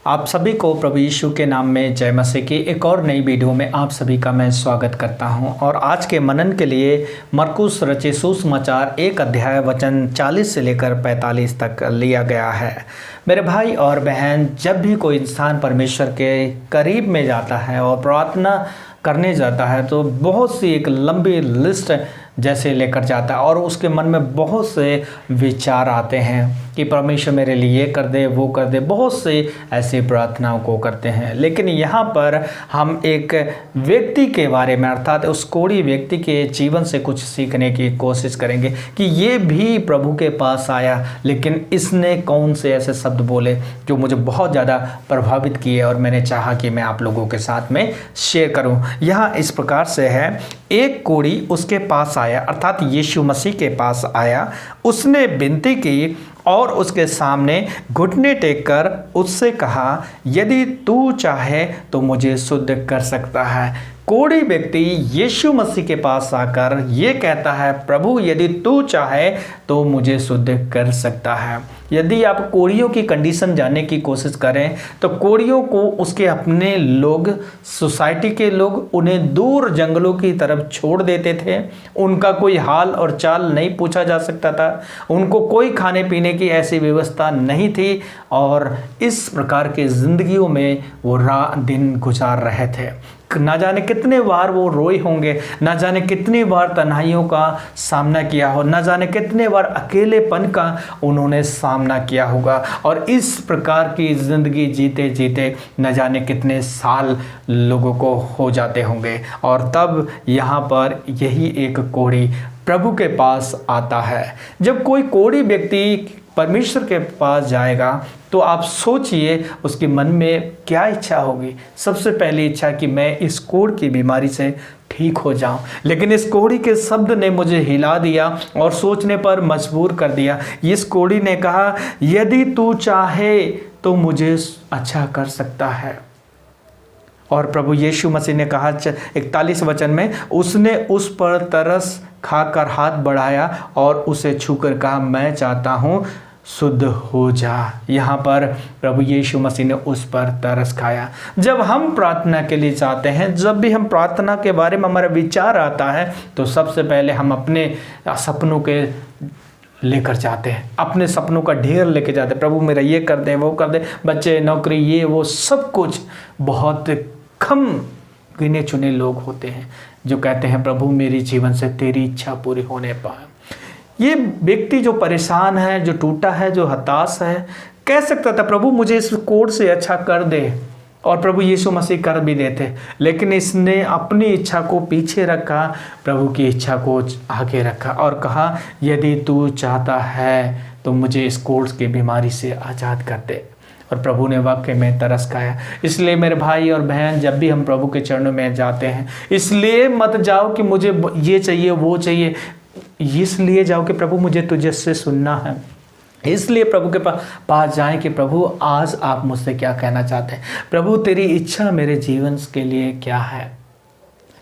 आप सभी को प्रभु यीशु के नाम में जय मसीह की एक और नई वीडियो में आप सभी का मैं स्वागत करता हूं। और आज के मनन के लिए मरकुस रचित सुसमाचार 1 अध्याय वचन 40 से लेकर 45 तक लिया गया है। मेरे भाई और बहन, जब भी कोई इंसान परमेश्वर के करीब में जाता है और प्रार्थना करने जाता है तो बहुत सी एक लंबी लिस्ट जैसे लेकर जाता है और उसके मन में बहुत से विचार आते हैं कि परमेश्वर मेरे लिए ये कर दे, वो कर दे। बहुत से ऐसी प्रार्थनाओं को करते हैं। लेकिन यहाँ पर हम एक व्यक्ति के बारे में अर्थात उस कोढ़ी व्यक्ति के जीवन से कुछ सीखने की कोशिश करेंगे कि ये भी प्रभु के पास आया, लेकिन इसने कौन से ऐसे शब्द बोले जो मुझे बहुत ज़्यादा प्रभावित किए और मैंने चाहा कि मैं आप लोगों के साथ में शेयर करूँ। यहाँ इस प्रकार से है, एक कोढ़ी उसके पास आया अर्थात यीशु मसीह के पास आया। उसने विनती की और उसके सामने घुटने टेक कर उससे कहा, यदि तू चाहे तो मुझे शुद्ध कर सकता है। कोढ़ी व्यक्ति यीशु मसीह के पास आकर ये कहता है, प्रभु यदि तू चाहे तो मुझे शुद्ध कर सकता है। यदि आप कोढ़ियों की कंडीशन जानने की कोशिश करें तो कोढ़ियों को उसके अपने लोग, सोसाइटी के लोग उन्हें दूर जंगलों की तरफ छोड़ देते थे। उनका कोई हाल और चाल नहीं पूछा जा सकता था। उनको कोई खाने पीने की ऐसी व्यवस्था नहीं थी और इस प्रकार की जिंदगियों में वो रात दिन गुजार रहे थे। ना जाने कितने बार वो रोए होंगे, ना जाने कितनी बार तन्हाइयों का सामना किया हो, ना जाने कितने बार अकेलेपन का उन्होंने सामना किया होगा। और इस प्रकार की ज़िंदगी जीते जीते न जाने कितने साल लोगों को हो जाते होंगे। और तब यहाँ पर यही एक कोढ़ी प्रभु के पास आता है। जब कोई कोढ़ी व्यक्ति परमेश्वर के पास जाएगा तो आप सोचिए उसके मन में क्या इच्छा होगी। सबसे पहली इच्छा कि मैं इस कोढ़ की बीमारी से ठीक हो जाऊं। लेकिन इस कोढ़ी के शब्द ने मुझे हिला दिया और सोचने पर मजबूर कर दिया। इस कोढ़ी ने कहा, यदि तू चाहे तो मुझे अच्छा कर सकता है। और प्रभु यीशु मसीह ने कहा 41 वचन में, उसने उस पर तरस खाकर हाथ बढ़ाया और उसे छूकर कहा, मैं चाहता हूँ शुद्ध हो जा। यहाँ पर प्रभु यीशु मसीह ने उस पर तरस खाया। जब हम प्रार्थना के लिए जाते हैं, जब भी हम प्रार्थना के बारे में हमारा विचार आता है तो सबसे पहले हम अपने सपनों के लेकर जाते हैं, अपने सपनों का ढेर लेके जाते हैं। प्रभु मेरा ये कर दे, वो कर दे, बच्चे, नौकरी, ये वो सब कुछ। बहुत कम गिने चुने लोग होते हैं जो कहते हैं, प्रभु मेरी जीवन से तेरी इच्छा पूरी होने पाए। ये व्यक्ति जो परेशान है, जो टूटा है, जो हताश है, कह सकता था प्रभु मुझे इस कोढ़ से अच्छा कर दे, और प्रभु यीशु मसीह कर भी देते। लेकिन इसने अपनी इच्छा को पीछे रखा, प्रभु की इच्छा को आगे रखा और कहा, यदि तू चाहता है तो मुझे इस कोढ़ की बीमारी से आज़ाद कर दे। और प्रभु ने वाकई में तरस खाया। इसलिए मेरे भाई और बहन, जब भी हम प्रभु के चरणों में जाते हैं, इसलिए मत जाओ कि मुझे ये चाहिए, वो चाहिए। इसलिए जाओ कि प्रभु मुझे तुझे से सुनना है। इसलिए प्रभु के पास जाएं कि प्रभु आज आप मुझसे क्या कहना चाहते हैं, प्रभु तेरी इच्छा मेरे जीवन के लिए क्या है।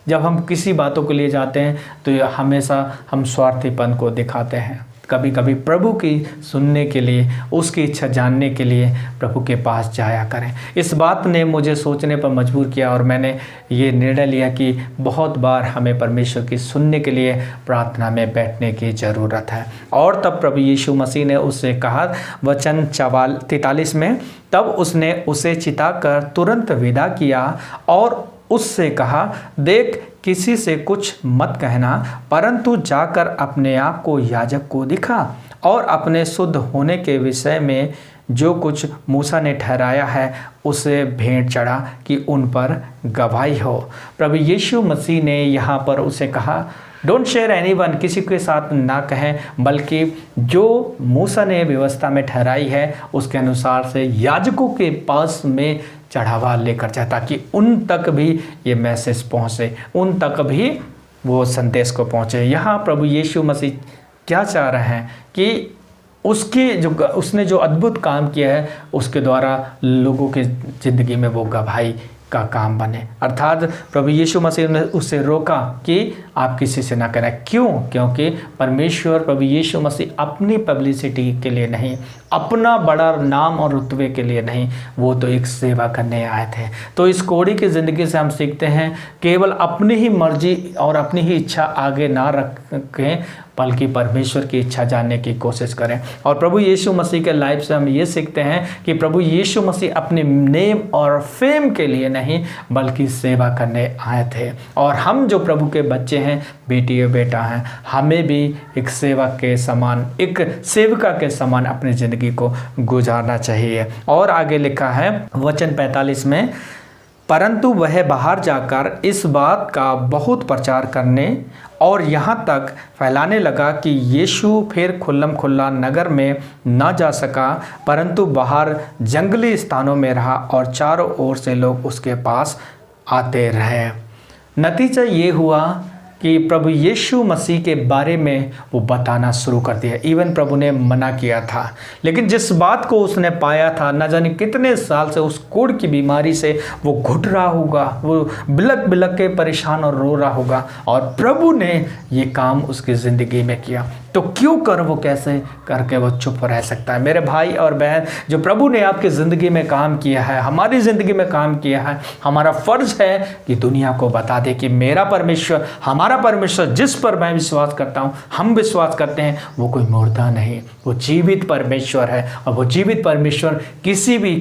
जब हम किसी बातों के लिए जाते हैं तो हमेशा हम स्वार्थीपन को दिखाते हैं। कभी कभी प्रभु की सुनने के लिए, उसकी इच्छा जानने के लिए प्रभु के पास जाया करें। इस बात ने मुझे सोचने पर मजबूर किया और मैंने ये निर्णय लिया कि बहुत बार हमें परमेश्वर की सुनने के लिए प्रार्थना में बैठने की ज़रूरत है। और तब प्रभु यीशु मसीह ने उससे कहा वचन 43 में, तब उसने उसे चिताकर तुरंत विदा किया और उससे कहा, देख किसी से कुछ मत कहना, परंतु जाकर अपने आप को याजक को दिखा और अपने शुद्ध होने के विषय में जो कुछ मूसा ने ठहराया है उसे भेंट चढ़ा कि उन पर गवाही हो। प्रभु यीशु मसीह ने यहाँ पर उसे कहा, डोंट शेयर एनीवन, किसी के साथ ना कहें, बल्कि जो मूसा ने व्यवस्था में ठहराई है उसके अनुसार से याजकों के पास में चढ़ावा लेकर जाए, ताकि उन तक भी ये मैसेज पहुँचे, उन तक भी वो संदेश को पहुँचे। यहाँ प्रभु यीशु मसीह क्या चाह रहे हैं कि उसने जो अद्भुत काम किया है उसके द्वारा लोगों की ज़िंदगी में वो गवाही का काम बने। अर्थात प्रभु यीशु मसीह ने उसे रोका कि आप किसी से ना करें। क्यों? क्योंकि परमेश्वर प्रभु यीशु मसीह अपनी पब्लिसिटी के लिए नहीं, अपना बड़ा नाम और रुतबे के लिए नहीं, वो तो एक सेवा करने आए थे। तो इस कोढ़ी की ज़िंदगी से हम सीखते हैं केवल अपनी ही मर्जी और अपनी ही इच्छा आगे ना रखें, बल्कि परमेश्वर की इच्छा जानने की कोशिश करें। और प्रभु यीशु मसीह के लाइफ से हम ये सीखते हैं कि प्रभु यीशु मसीह अपने नेम और फेम के लिए नहीं, बल्कि सेवा करने आए थे। और हम जो प्रभु के बच्चे हैं, बेटी और बेटा हैं, हमें भी एक सेवक के समान, एक सेविका के समान अपनी ज़िंदगी को गुजारना चाहिए। और आगे लिखा है वचन 45 में, परंतु वह बाहर जाकर इस बात का बहुत प्रचार करने और यहाँ तक फैलाने लगा कि यीशु फिर खुल्लम खुल्ला नगर में न जा सका, परंतु बाहर जंगली स्थानों में रहा और चारों ओर से लोग उसके पास आते रहे। नतीजा ये हुआ कि प्रभु यीशु मसीह के बारे में वो बताना शुरू कर दिया। इवन प्रभु ने मना किया था, लेकिन जिस बात को उसने पाया था, न जाने कितने साल से उस कोढ़ की बीमारी से वो घुट रहा होगा, वो बिलक बिलक के परेशान और रो रहा होगा, और प्रभु ने ये काम उसकी ज़िंदगी में किया। तो क्यों कर वो कैसे करके वो चुप रह सकता है? मेरे भाई और बहन, जो प्रभु ने आपकी ज़िंदगी में काम किया है, हमारी ज़िंदगी में काम किया है, हमारा फ़र्ज़ है कि दुनिया को बता दे कि मेरा परमेश्वर, हमारा परमेश्वर जिस पर मैं विश्वास करता हूँ, हम विश्वास करते हैं, वो कोई मुर्दा नहीं, वो जीवित परमेश्वर है। और वो जीवित परमेश्वर किसी भी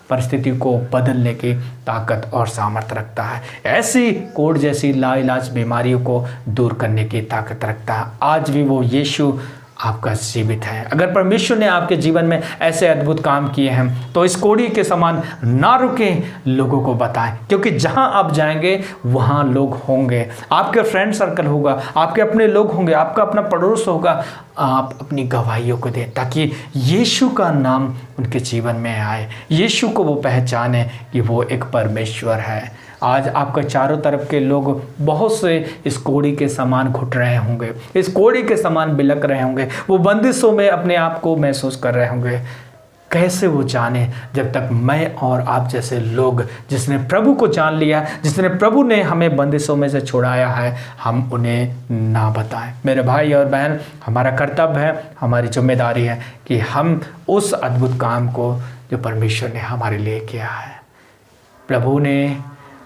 परिस्थिति को बदलने की ताकत और सामर्थ्य रखता है। ऐसी कोढ़ जैसी लाइलाज बीमारियों को दूर करने की ताकत रखता है। आज भी वो यीशु आपका जीवित है। अगर परमेश्वर ने आपके जीवन में ऐसे अद्भुत काम किए हैं, तो इस कोढ़ी के समान ना रुकें, लोगों को बताएं, क्योंकि जहां आप जाएंगे वहां लोग होंगे, आपके फ्रेंड सर्कल होगा, आपके अपने लोग होंगे, आपका अपना पड़ोस होगा। आप अपनी गवाहियों को दें ताकि यीशु का नाम उनके जीवन में आए, यीशु को वो पहचाने कि वो एक परमेश्वर है। आज आपके चारों तरफ के लोग बहुत से इस कोढ़ी के समान घुट रहे होंगे, इस कोढ़ी के समान बिलक रहे होंगे, वो बंदिशों में अपने आप को महसूस कर रहे होंगे। कैसे वो जाने जब तक मैं और आप जैसे लोग, जिसने प्रभु को जान लिया, जिसने प्रभु ने हमें बंदिशों में से छुड़ाया है, हम उन्हें ना बताएं। मेरे भाई और बहन, हमारा कर्तव्य है, हमारी जिम्मेदारी है कि हम उस अद्भुत काम को जो परमेश्वर ने हमारे लिए किया है, प्रभु ने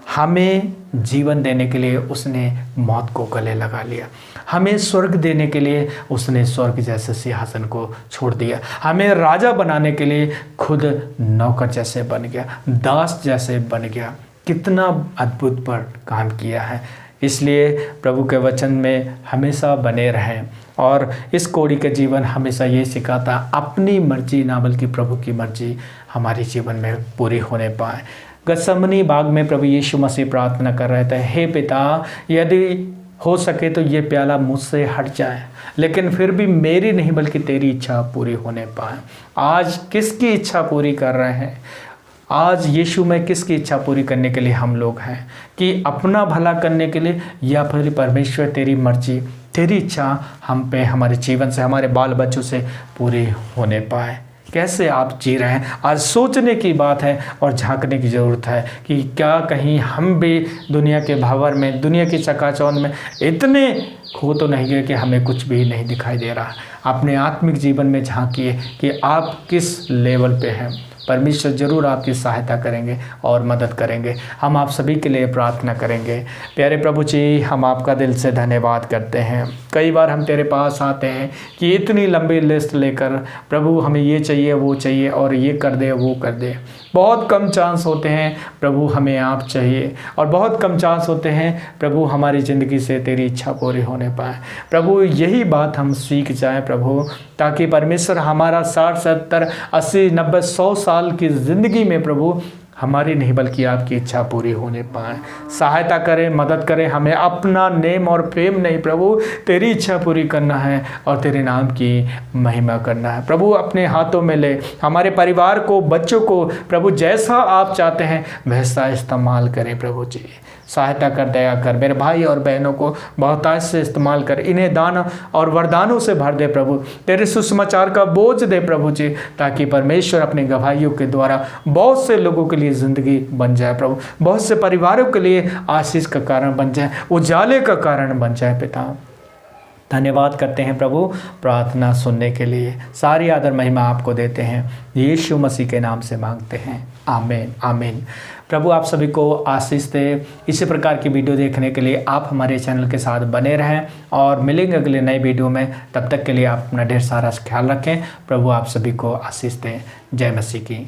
हमें जीवन देने के लिए उसने मौत को गले लगा लिया, हमें स्वर्ग देने के लिए उसने स्वर्ग जैसे सिंहासन को छोड़ दिया, हमें राजा बनाने के लिए खुद नौकर जैसे बन गया, दास जैसे बन गया। कितना अद्भुत पर काम किया है। इसलिए प्रभु के वचन में हमेशा बने रहें और इस कोढ़ी का जीवन हमेशा ये सिखाता, अपनी मर्जी ना बल्कि प्रभु की मर्जी हमारे जीवन में पूरी होने पाए। गतसमनी बाग में प्रभु यीशु मसीह प्रार्थना कर रहे थे, हे पिता, यदि हो सके तो ये प्याला मुझसे हट जाए, लेकिन फिर भी मेरी नहीं बल्कि तेरी इच्छा पूरी होने पाए। आज किसकी इच्छा पूरी कर रहे हैं? आज यीशु में किसकी इच्छा पूरी करने के लिए हम लोग हैं? कि अपना भला करने के लिए, या फिर परमेश्वर तेरी मर्जी, तेरी इच्छा हम पे, हमारे जीवन से, हमारे बाल बच्चों से पूरी होने पाए। कैसे आप जी रहे हैं? आज सोचने की बात है और झांकने की ज़रूरत है कि क्या कहीं हम भी दुनिया के भंवर में, दुनिया की चकाचौंध में इतने खो तो नहीं गए कि हमें कुछ भी नहीं दिखाई दे रहा। अपने आत्मिक जीवन में झांकिए कि आप किस लेवल पे हैं। परमेश्वर जरूर आपकी सहायता करेंगे और मदद करेंगे। हम आप सभी के लिए प्रार्थना करेंगे। प्यारे प्रभु जी, हम आपका दिल से धन्यवाद करते हैं। कई बार हम तेरे पास आते हैं कि इतनी लंबी लिस्ट लेकर, प्रभु हमें ये चाहिए, वो चाहिए, और ये कर दे, वो कर दे। बहुत कम चांस होते हैं प्रभु हमें आप चाहिए, और बहुत कम चांस होते हैं प्रभु हमारी ज़िंदगी से तेरी इच्छा पूरी होने पाए। प्रभु यही बात हम सीख जाएं प्रभु, ताकि परमेश्वर हमारा 60, 70, 80, 90, 100 साल की ज़िंदगी में प्रभु हमारी नहीं बल्कि आपकी इच्छा पूरी होने पाए। सहायता करें, मदद करें। हमें अपना नेम और प्रेम नहीं प्रभु, तेरी इच्छा पूरी करना है और तेरे नाम की महिमा करना है। प्रभु अपने हाथों में ले, हमारे परिवार को, बच्चों को प्रभु जैसा आप चाहते हैं वैसा इस्तेमाल करें प्रभु जी। सहायता कर, दया कर। मेरे भाई और बहनों को बहुतायत से इस्तेमाल कर, इन्हें दान और वरदानों से भर दे प्रभु। तेरे सुसमाचार का बोझ दे प्रभु जी, ताकि परमेश्वर अपने गवाहियों के द्वारा बहुत से लोगों के लिए की ज़िंदगी बन जाए प्रभु, बहुत से परिवारों के लिए आशीष का कारण बन जाए, उजाले का कारण बन जाए पिता। धन्यवाद करते हैं प्रभु प्रार्थना सुनने के लिए। सारी आदर महिमा आपको देते हैं, यीशु मसीह के नाम से मांगते हैं, आमीन आमीन। प्रभु आप सभी को आशीष दे। इसी प्रकार की वीडियो देखने के लिए आप हमारे चैनल के साथ बने रहें और मिलेंगे अगले नई वीडियो में। तब तक के लिए आप अपना ढेर सारा ख्याल रखें। प्रभु आप सभी को आशीष दें। जय मसीह की।